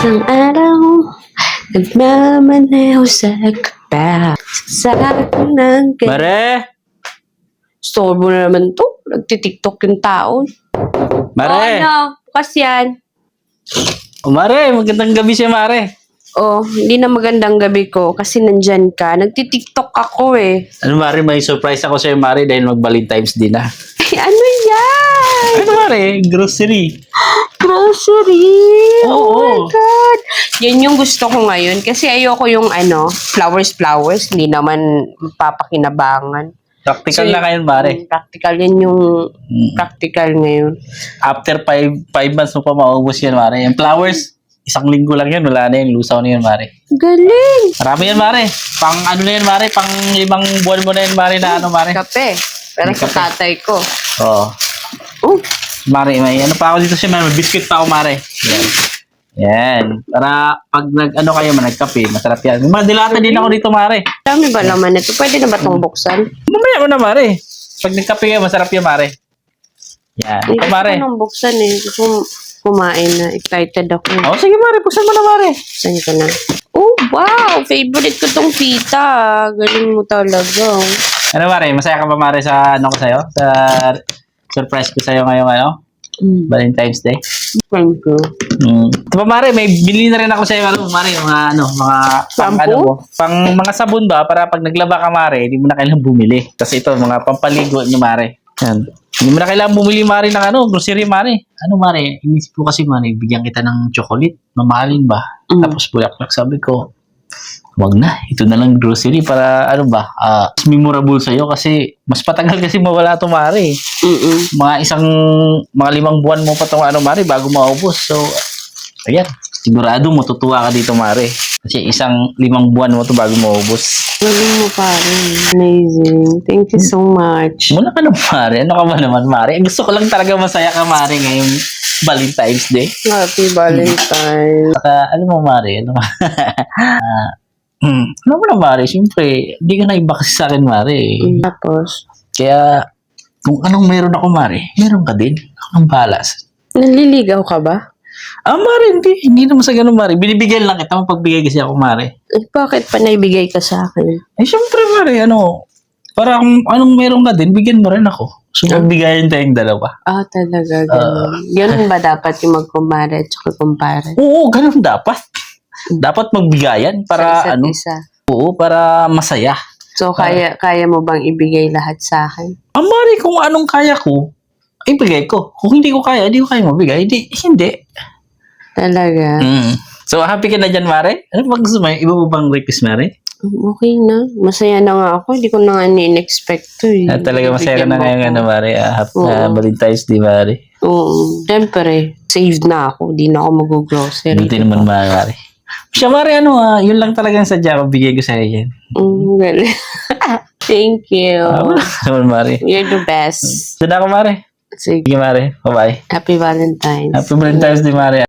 Isang araw, nagmamaneho sa kaba. Sa akin ng Mare! Storbo na naman to. Nagtitiktok yung tao. Mare! Ano? Bukas yan. Oh, Mare, magandang gabi siya, Mare. Oh, hindi na magandang gabi ko kasi nandyan ka. Nagtitiktok ako eh. Ano, Mare, may surprise ako sa'yo, Mare, dahil mag-Valentine's din na. Ay, ano yan? Ano, Mare? Grocery. Grocery! Oh Oo. my God! Yan yung gusto ko ngayon kasi ayoko yung flowers. Hindi naman papakinabangan. Practical So, na ngayon, Mare. Practical yan yung practical ngayon. After 5 months mo pa maubos yan, Mare. Yung flowers, 1 linggo lang yan. Wala na yan. Lusaw na yan, Mare. Galing! Marami yan, Mare. Pang ano na yan, Mare. Pang 5 buwan mo na yan, Mare, na ano, Mare. Kape. Pero May sa kape. tatay ko. Oo. Oh, Mare, may ano pa ako dito siya, Mare. May biscuit pa ako, Mare. Yan. Yan. Para pag nag-ano kayo, nagkape, masarap yan. May mga dilata din ako dito, Mare. dami ba laman ito? Pwede na ba itong buksan? Mamaya mo na, Mare. Pag nagkape kayo, masarap yan, Mare. Yan. Hindi Ito, ko Mare. nang buksan eh. Gusto ko kumain na. Excited ako. Oh, sige, Mare. Buksan mo na, Mare. Saan ko na? Oh, wow! Favorite ko tong tita. Galing mo talaga. Ano, Mare? Masaya ka ba, Mare, sa ano ko sa'yo? Sa surprise ko sa'yo ngayong Valentine's Day? Thank you. Diba, Mare, may bili na rin ako sa'yo, Mare, mga pang, Shampoo? pang mga sabon ba, para pag naglaba ka, Mare, hindi mo na kailangan bumili. Kasi ito, mga pampaligo niyo, Mare. Yan. Hindi mo na kailangan bumili, Mare, ng grocery, Mare. Ano, Mare, inisip ko kasi, Mare, bigyan kita ng chocolate, mamahalin ba? Tapos bulaklak, sabi ko, wag na, ito na lang grocery para, mas memorable sa'yo kasi mas patagal kasi mawala ito, Mare. Mga 5 buwan mo pa itong Mare, bago maubos. So, ayan, sigurado matutuwa ka dito, Mare. Kasi 5 buwan mo ito bago maubos. Galing mo pare. Amazing. Thank you so much. Muna ka na, Mare. Ano ka ba naman, Mare? Gusto ko lang talaga masaya ka, Mare, ngayong Valentine's Day. Happy Valentine. Saka, mo, Mare, alam mo na, Mare, siyempre, hindi ka na iba kasi sa akin, Mare. Tapos, Kaya, kung anong meron ako, Mare, meron ka din. Ako ng balas. naliligaw ka ba? Mare, hindi naman sa ganun, Mare. Binibigyan lang kita, mapagbigay kasi ako, Mare. Eh, bakit pa naibigay ka sa akin? Eh, syempre, Mare, para kung anong meron ka din, bigyan mo rin ako. So, magbigayan tayong dalawa. Ah, talaga, gano'n. Ganun ba dapat yung magkumpare at saka kumpare? Oo, ganun dapat. Dapat magbigayan para, Sa isa't isa. oo, para masaya. So, kaya mo bang ibigay lahat sa akin? Mare, kung anong kaya ko, ibigay ko. Kung hindi ko kaya, hindi ko kaya mabigay. Hindi. Talaga? So, happy ka na dyan, Mare? Ano ba gusto mo? Iba mo bang request, Mare? Okay na. Masaya na nga ako. Hindi ko na nga ni-expect to eh. Talaga masaya ka na Bigyan mo ngayon, ako. Mare. Happy Oo. Valentine's Day, Mare. Oo. Siyempre, saved na ako. Di na ako mag-grocery. Buti naman, Mare. Siya, Mare, yun lang talagang sadya ko. Bigay ko sa'yo yan. Galing. Thank you. Naman, Mare. You're the best. Doon ako, Mare. Sige. Sige, Mare. Bye-bye. Happy Valentine's. Happy Valentine's Day, Mare.